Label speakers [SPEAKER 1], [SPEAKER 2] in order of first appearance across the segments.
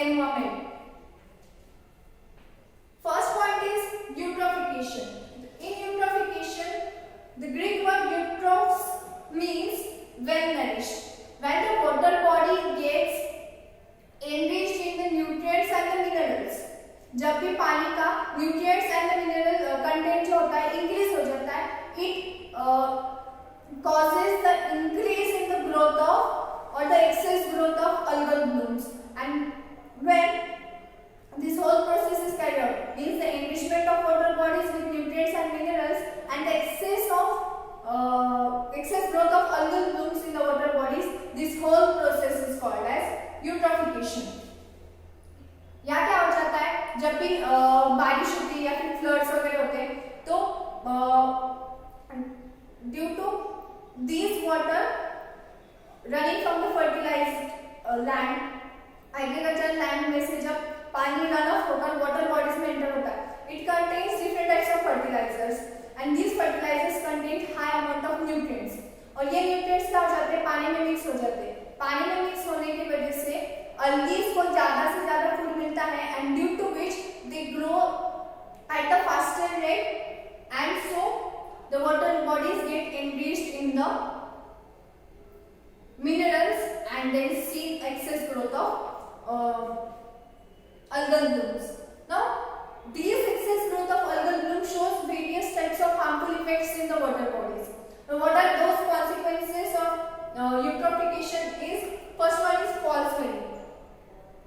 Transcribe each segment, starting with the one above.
[SPEAKER 1] environment. First point is eutrophication. In eutrophication, the Greek word eutroph means well nourished. When the water body gets enriched in the nutrients and the minerals, जब भी पानी का nutrients and the mineral content जो होता है increase हो जाता है, it causes the increase in the growth of or the excess growth of algal blooms. And when this whole process is carried out, means the enrichment of water bodies with nutrients and minerals and the excess growth of algal blooms in the water bodies, this whole process is called as eutrophication. यहाँ क्या हो जाता है, जब भी बारिश होती है या फिर फ्लड्स वगैरह होते हैं, तो due to this water running from the fertilised land, agriculture land में से जब पानी रन ऑफ होकर वाटर बॉडीज में एंटर होता है, it contains different types of fertilisers and these fertilisers contain high amount of nutrients. और ये न्यूट्रिएंट्स क्या हो जाते हैं, पानी में मिक्स हो जाते हैं. पानी में मिक्स होने की वजह से algae को ज्यादा से ज्यादा फूड मिलता है and due to which they grow at a faster rate and so the water bodies get enriched in the minerals and then see excess growth of algal blooms. Now these excess growth of algal blooms shows various types of harmful effects in the water bodies. Now what are those consequences of eutrophication? Is first one is false smelling.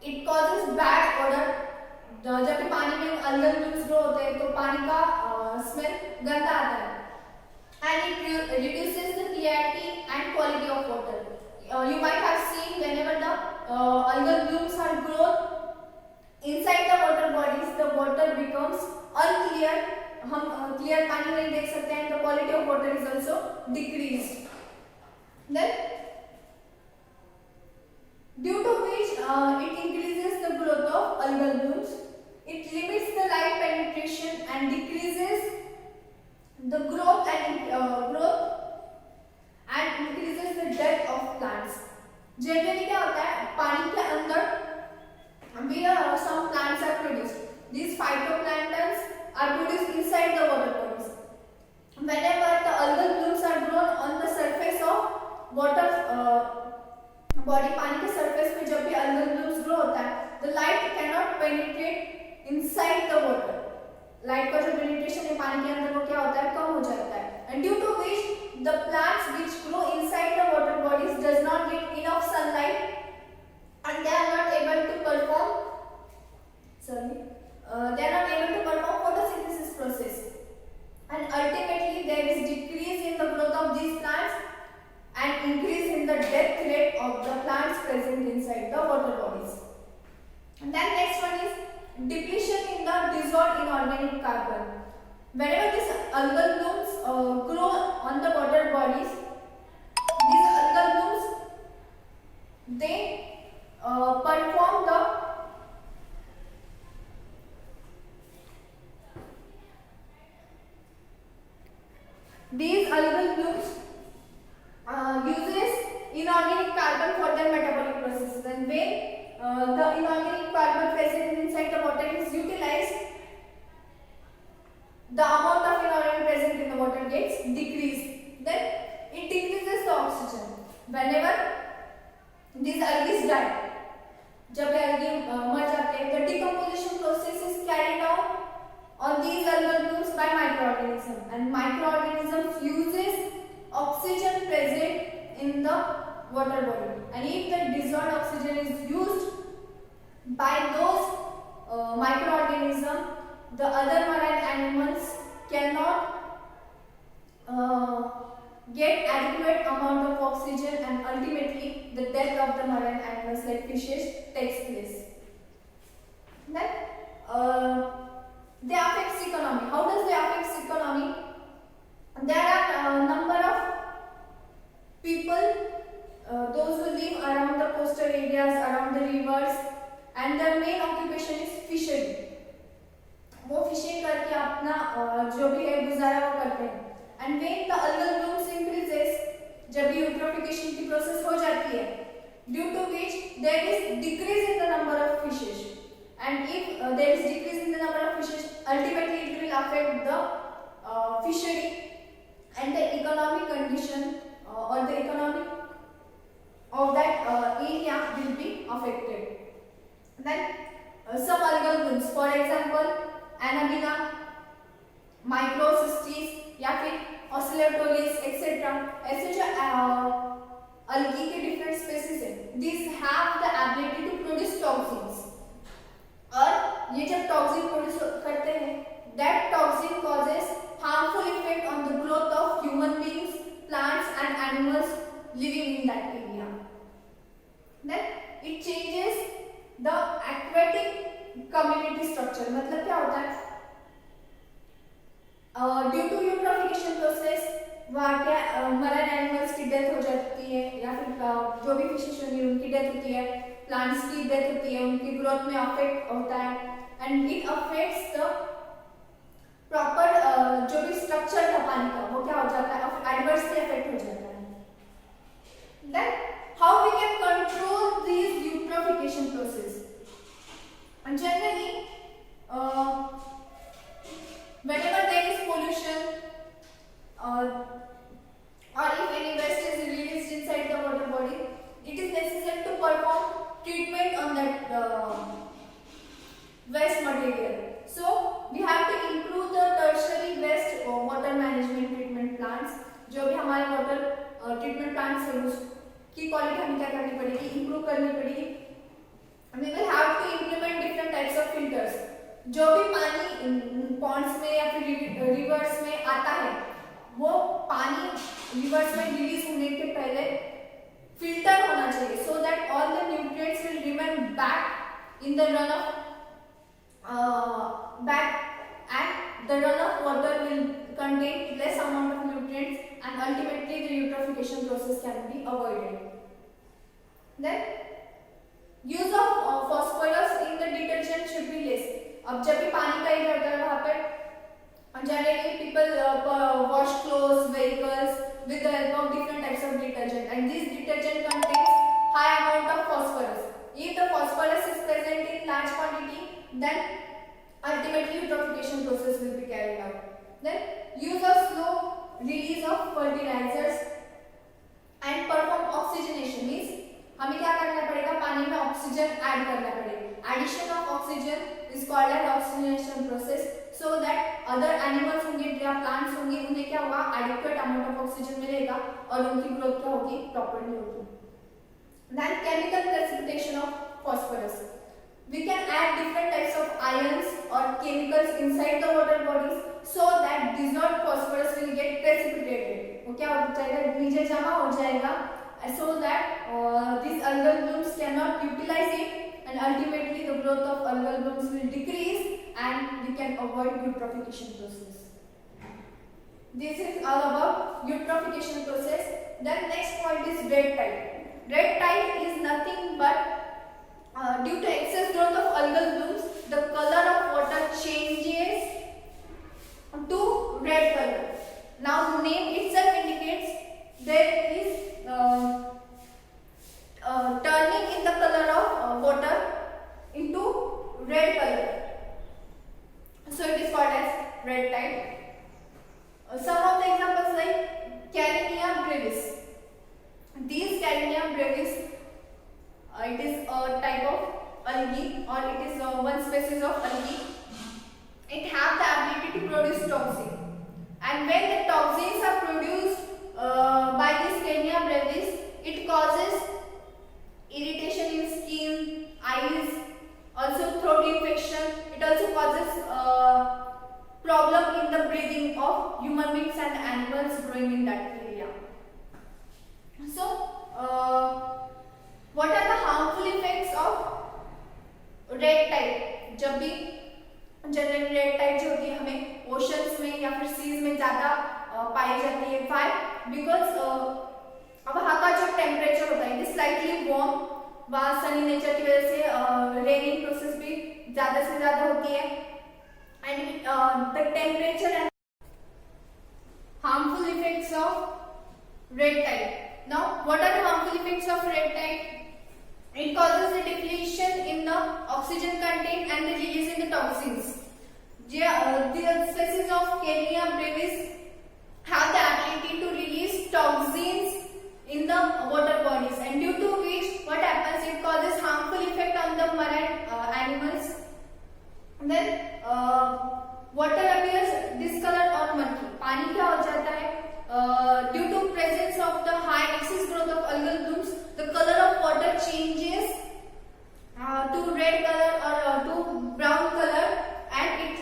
[SPEAKER 1] It causes bad odor. जब भी पानी में algal blooms grow होते हैं तो पानी का smell गंदा आता है. And it reduces the clarity and quality of water. You might have seen whenever the algal blooms are grown inside the water bodies, the water becomes unclear. हम clear पानी नहीं देख सकते हैं. The quality of water is also decreased. Then due to which it increases the growth of algal blooms, it limits the light penetration and decreases the growth and increases the depth of plants. Generally क्या होता है, पानी के अंदर भी some plants are produced. These phytoplanktons are produced inside the water bodies. Whenever the algal blooms are grown on the surface of water body, पानी के surface पे जब भी algal blooms ग्रो होता है, the light cannot penetrate inside the water. Light का जो penetration है पानी के अंदर वो क्या होता है, कम हो जाता है. And due to which the plants which grow inside the water bodies does not get enough sunlight and they are not able to perform photosynthesis process. And ultimately there is decrease in the growth of these plants and increase in the death rate of the plants present inside the water bodies. And then next one is depletion in the dissolved inorganic carbon. Whenever these algal blooms grow on the water bodies, these algal blooms they perform the these algal blooms uses inorganic carbon for their metabolic processes, and when the inorganic carbon present inside the water is utilized, the amount of inorganic present in the water gets decreased. Then it decreases the oxygen. Whenever these algae die, जब algae मर जाते हैं, the decomposition process is carried out on these algal blooms by microorganisms, and microorganisms uses oxygen present in the water body, and if the dissolved oxygen is used by those microorganisms, the other marine animals cannot get adequate amount of oxygen, and ultimately the death of the marine animals like fishes takes place. Then they affect economy. How does they affect economy? There are a number of people, those who live around the coastal areas, around the rivers, and their main occupation is fishery. वो fishing करके अपना जो भी है गुजारा वो करते हैं. And when the algal blooms increases, जब भी eutrophication की प्रोसेस हो जाती है, due to which there is decrease in the number of fishes, and if there is decrease in the number of fishes, ultimately it will affect the fishery, and the economic condition or the economic of that area will be affected. Then some algal blooms, for example Anabina, Microcystis या फिर Oscillatolis etc. ऐसे जो algae के different species है, these have the ability to produce toxins, और ये जब toxin produce करते हैं, that toxin causes harmful effect on the growth of human beings, plants and animals living in that area. Then it changes the aquatic community structure. मतलब क्या होता है, due to eutrophication process वहाँ क्या marine animals की death हो जाती है, या फिर जो भी फिशेस होंगी उनकी डेथ होती है, प्लांट्स की डेथ होती है, उनकी ग्रोथ में अफेक्ट होता है, and it affects the proper जो भी स्ट्रक्चर था पानी का वो क्या हो जाता है, एडवर्सली अफेक्ट हो जाता है. Then how we can control this eutrophication process? And generally, whenever there is pollution or if any waste is released inside the water body, it is necessary to perform treatment on that waste material. So we have to improve the tertiary waste water management treatment plants. जो भी हमारे water treatment plants है उसकी quality हमें क्या करनी पड़ेगी, improve करनी पड़ेगी. We will have to implement different types of filters. जो भी पानी ponds में या फिर rivers में आता है, वो पानी rivers में release होने के पहले filter होना चाहिए, so that all the nutrients will remain back in the runoff, and the runoff water will contain less amount of nutrients, and ultimately the eutrophication process can be avoided. Then use of phosphorus in the detergent should be less. अब जब भी पानी का use होता है वहाँ पर generally people wash clothes, vehicles with the help of different types of detergent, and this detergent contains high amount of phosphorus. If the phosphorus is present in large quantity, then ultimately eutrophication process will be carried out. Then use of slow release of fertilizers and perform oxygenation means हमें क्या करना पड़ेगा, पानी में oxygen add करना पड़ेगा. Addition of oxygen is called as oxygenation process, so that other animals होंगे या प्लांट्स होंगे उन्हें क्या होगा, एडिक्वेट अमाउंट ऑफ ऑक्सीजन मिलेगा और उनकी ग्रोथ क्या होगी, प्रॉपर्ली होगी. Then chemical precipitation of phosphorus. We can add different types of ions और chemicals inside the water bodies so that dissolved phosphorus will get precipitated. वो क्या हो जाएगा, नीचे जमा हो जाएगा, so that these algal blooms cannot utilize it, and ultimately the growth of algal blooms will decrease and we can avoid eutrophication process. This is all about eutrophication process. Then next point is red tide. Red tide is nothing but due to excess growth of algal blooms, the color of water changes to red color. Now the name itself indicates there is turning in the color of water into red color, so it is called as red tide. Some of the examples like Carinea brevis. These Carinea brevis, it is a type of algae, or it is one species of algae. It have the ability to produce toxin, and when the toxins are produced by this Carinea brevis, it causes irritation in skin, eyes, also throat infection. It also causes problem in the breathing of human beings and animals growing in that area. So, what are the harmful effects of red tide? जब भी generally red Tide जो होती है हमें oceans में या फिर seize में ज़्यादा पाई जाती है. Why? Because वहाँ का जो टेम्परेचर होता है इट इज स्लाइटली वार्म, वहाँ सनी नेचर की वजह से रेनिंग प्रोसेस भी ज़्यादा से ज़्यादा होती है, and the temperature and harmful effects of red tide. Now, what are the harmful effects of red tide? It causes the depletion in the oxygen content and the release in the toxins. The species of Kenia brevis have the ability to release toxins in the water bodies, and due to which what happens, it causes harmful effect on the marine animals. Then water appears discolored or murky. पानी क्या हो जाता है? Due to presence of the high excess growth of algal blooms, the color of water changes to red color or to brown color, and it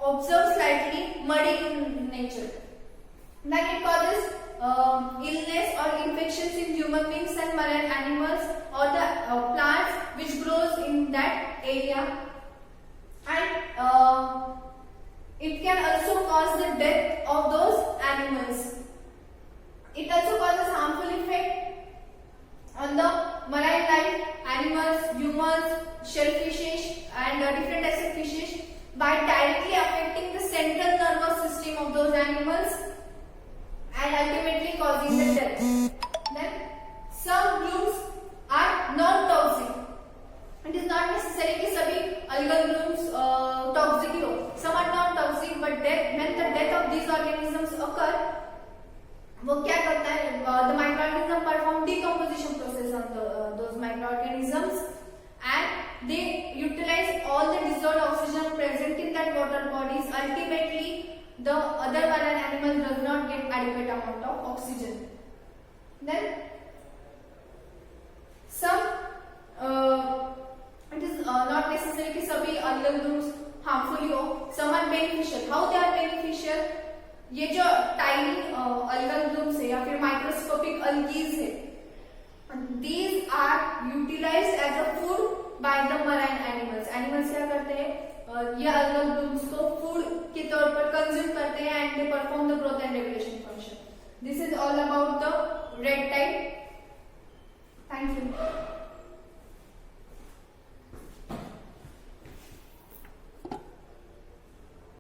[SPEAKER 1] observes slightly muddy in nature. Then it causes illness or infections in human beings and marine animals or the plants which grows in that area, and it can also cause the death of those animals. It also causes harmful effect on the marine life, animals, humans, shellfishes, and different types of fishes by directly affecting the central nervous system of those animals and ultimately causing the death. Then some blooms are non-toxic. It is not necessary कि सभी algal blooms toxic ही हो. Some are non-toxic, but when the death of these organisms occur, वो क्या करता है? The microorganism perform decomposition process on those microorganisms, and they utilize all the dissolved oxygen present in that water bodies. Ultimately, the other marine animal does not get adequate amount of oxygen. Then some it is not necessary कि सभी algal blooms harmful हो. Some are beneficial. How they are beneficial? ये जो tiny algal blooms है या फिर microscopic algae है, these are utilized as a food by the marine animals. Animals क्या करते हैं? ये algal blooms को food के तौर पर consume करते हैं, and they perform the growth and regulation function. This is all about the red tide. Thank you.